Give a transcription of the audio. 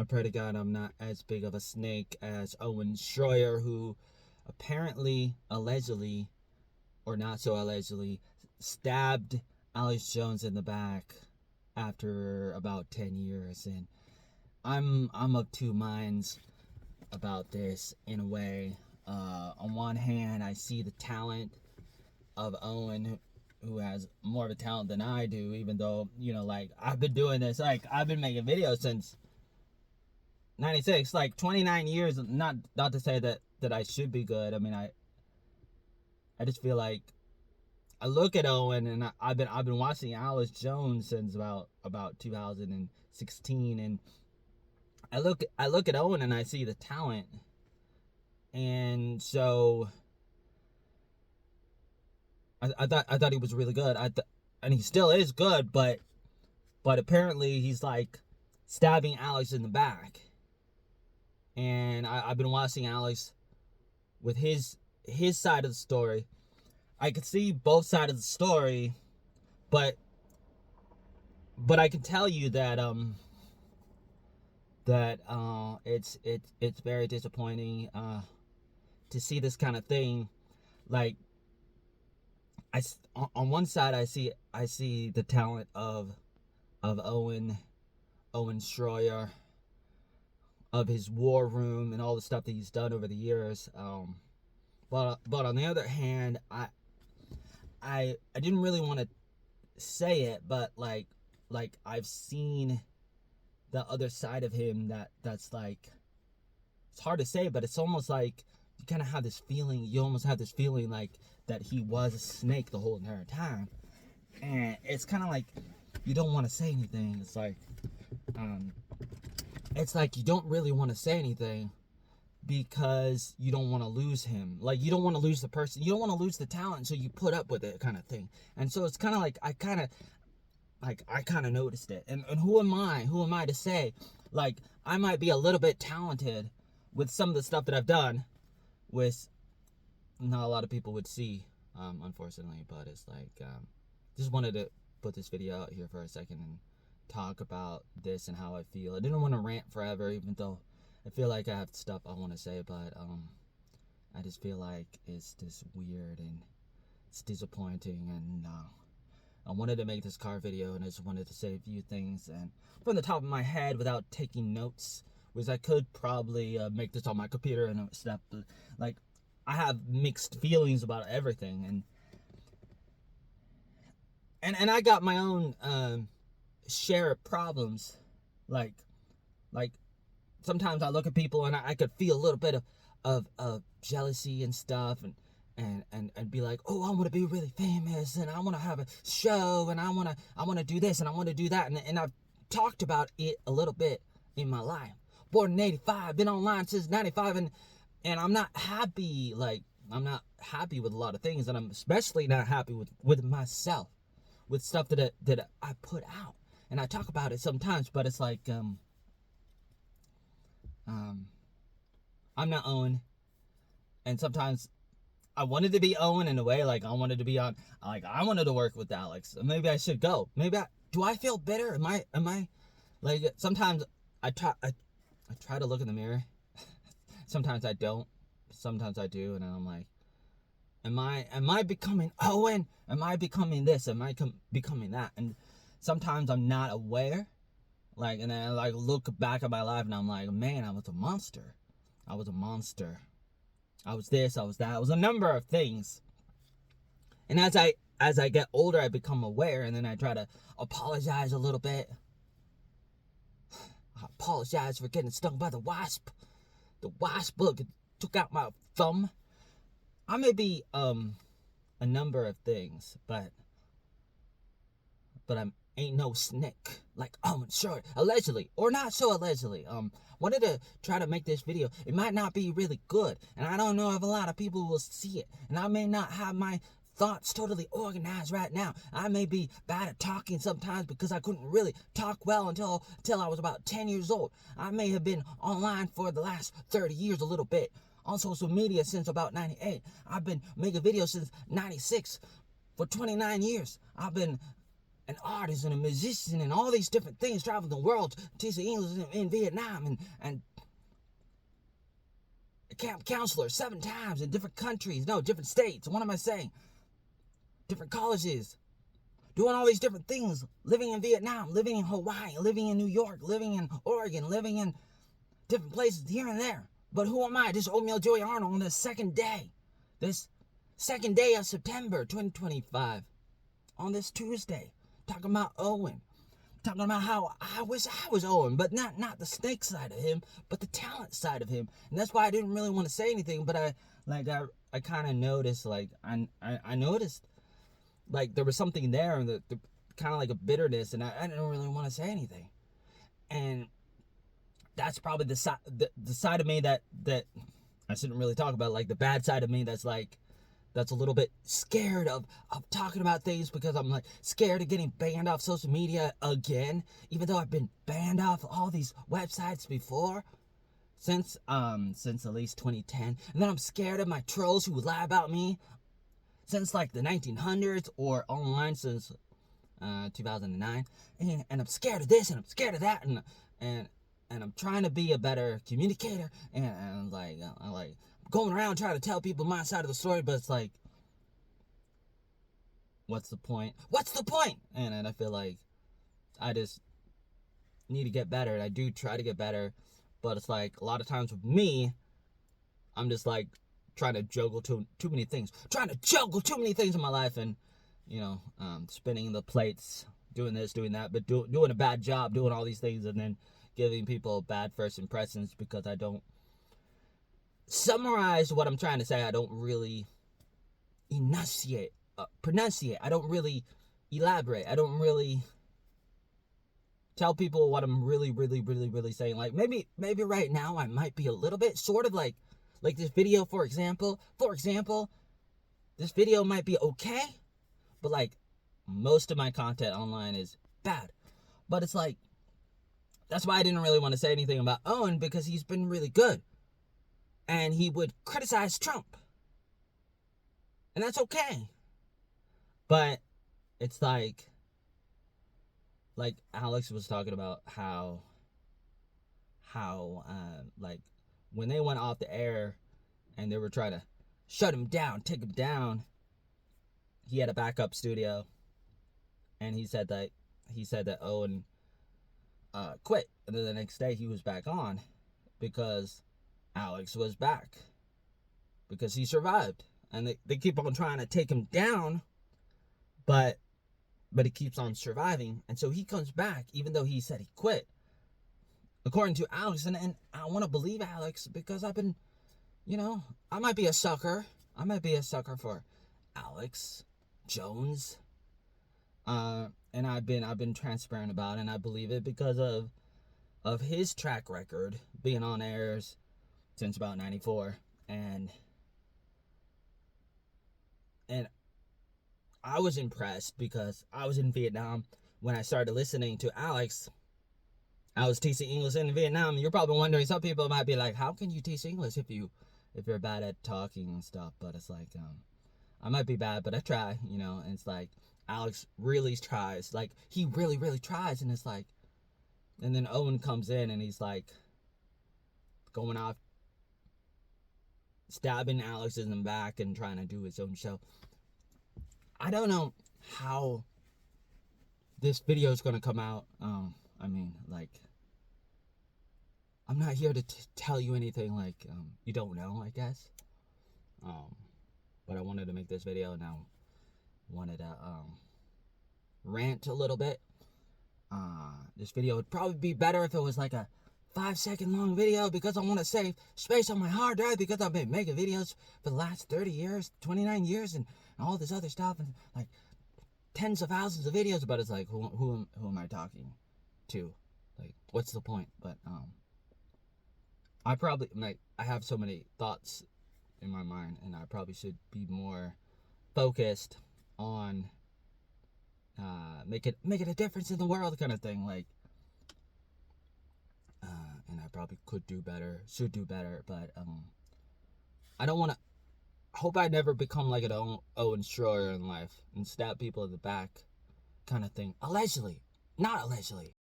I pray to God I'm not as big of a snake as Owen Shroyer, who apparently, allegedly, or not so allegedly, stabbed Alex Jones in the back after about 10 years. And I'm of two minds about this in a way. On one hand, I see the talent of Owen, who has more of a talent than I do, even though, like, I've been doing this, like, I've been making videos since 96, like 29 years. Not to say that I should be good. I mean, I just feel like I look at Owen, and I've been watching Alex Jones since about 2016, and I look at Owen and I see the talent. And so I thought he was really good. And he still is good, but apparently he's like stabbing Alex in the back. And I've been watching Alex with his side of the story. I could see both sides of the story, but I can tell you that it's very disappointing to see this kind of thing. Like, on one side I see the talent of Owen Shroyer, of his war room and all the stuff that he's done over the years. But on the other hand, I didn't really want to say it, but like I've seen the other side of him that's like, it's hard to say, but it's almost like you kind of have this feeling. You almost have this feeling like that he was a snake the whole entire time, and it's kind of like you don't want to say anything. It's like you don't really want to say anything because you don't want to lose him. Like, you don't want to lose the person. You don't want to lose the talent, so you put up with it, kind of thing. And so it's kind of like I kind of noticed it. And who am I? Who am I to say? Like, I might be a little bit talented with some of the stuff that I've done, with not a lot of people would see, unfortunately. But it's like, just wanted to put this video out here for a second and talk about this and how I feel. I didn't want to rant forever, even though I feel like I have stuff I want to say, but I just feel like it's just weird and it's disappointing. And I wanted to make this car video, and I just wanted to say a few things, and from the top of my head without taking notes, which I could probably make this on my computer and stuff. But like, I have mixed feelings about everything, and I got my own share of problems. Like sometimes I look at people and I could feel a little bit of jealousy and stuff, and be like, oh, I want to be really famous, and I want to have a show, and I want to do this, and I want to do that, and I've talked about it a little bit in my life. Born in 85, been online since 95, and I'm not happy. Like, I'm not happy with a lot of things, and I'm especially not happy with myself, with stuff that I put out. And I talk about it sometimes, but it's like, I'm not Owen. And sometimes I wanted to be Owen in a way. Like, I wanted to be on, like, I wanted to work with Alex. Maybe I should go. Do I feel bitter? Am I, like, sometimes I try to look in the mirror. Sometimes I don't. Sometimes I do. And I'm like, am I becoming Owen? Am I becoming this? Am I becoming that? And sometimes I'm not aware. Like, and then I like look back at my life and I'm like, man, I was a monster. I was a monster. I was this, I was that. I was a number of things. And as I get older, I become aware, and then I try to apologize a little bit. I apologize for getting stung by the wasp. The wasp, look, it took out my thumb. I may be a number of things, but I'm ain't no snake, like, sure, allegedly, or not so allegedly. Wanted to try to make this video. It might not be really good, and I don't know if a lot of people will see it, and I may not have my thoughts totally organized right now. I may be bad at talking sometimes because I couldn't really talk well until I was about 10 years old. I may have been online for the last 30 years a little bit, on social media since about 98. I've been making videos since 96. For 29 years, I've been an artist and a musician and all these different things, traveling the world, teaching English in Vietnam, and a camp counselor 7 times in different countries, no, different states. What am I saying? Different colleges, doing all these different things, living in Vietnam, living in Hawaii, living in New York, living in Oregon, living in different places here and there. But who am I? This Oatmeal Joey Arnold on this second day of September 2025, on this Tuesday, talking about Owen, talking about how I wish I was Owen, but not the snake side of him, but the talent side of him. And that's why I didn't really want to say anything, but I kind of noticed, like, I noticed, like, there was something there, and the kind of like a bitterness, and I didn't really want to say anything. And that's probably the side of me that I shouldn't really talk about, like the bad side of me that's a little bit scared of talking about things, because I'm like scared of getting banned off social media again, even though I've been banned off all these websites before since at least 2010. And then I'm scared of my trolls who would lie about me since like the 1900s, or online since 2009. And I'm scared of this, and I'm scared of that, and I'm trying to be a better communicator, and I'm like going around trying to tell people my side of the story, but it's like, what's the point? And I feel like I just need to get better, and I do try to get better, but it's like a lot of times with me, I'm just like trying to juggle too many things in my life, and spinning the plates, doing this, doing that, but doing a bad job, doing all these things, and then giving people bad first impressions because I don't summarize what I'm trying to say. I don't really pronunciate. I don't really elaborate. I don't really tell people what I'm really saying. Like maybe right now I might be a little bit sort of like this video, for example. This video might be okay, but like most of my content online is bad. But it's like, that's why I didn't really want to say anything about Owen, because he's been really good. And he would criticize Trump. And that's okay. But it's like Alex was talking about how like when they went off the air and they were trying to shut him down, take him down, he had a backup studio. And he said that Owen quit, and then the next day he was back on because Alex was back, because he survived. And they keep on trying to take him down, but he keeps on surviving, and so he comes back even though he said he quit, according to Alex. And I want to believe Alex, because I've been, I might be a sucker for Alex Jones, and I've been transparent about it, and I believe it because of his track record being on airs since about 94, and I was impressed because I was in Vietnam when I started listening to Alex. I was teaching English in Vietnam. You're probably wondering, some people might be like, how can you teach English if you're bad at talking and stuff? But it's like, I might be bad, but I try, and it's like Alex really tries, like he really tries, and it's like, and then Owen comes in and he's like going off, stabbing Alex in the back and trying to do his own show. I don't know how this video is going to come out. I mean, like, I'm not here to tell you anything, like, you don't know, I guess. But I wanted to make this video, and I wanted to, rant a little bit. This video would probably be better if it was like a 5-second long video, because I want to save space on my hard drive, because I've been making videos for the last 30 years, 29 years, and all this other stuff, and like tens of thousands of videos. But it's like, who am I talking to? Like, what's the point? But I probably, like, I have so many thoughts in my mind, and I probably should be more focused on making a difference in the world, kind of thing. Like, and I probably could do better, should do better, but I don't want to. Hope I never become like an Owen Shroyer in life and stab people in the back kind of thing. Allegedly. Not allegedly.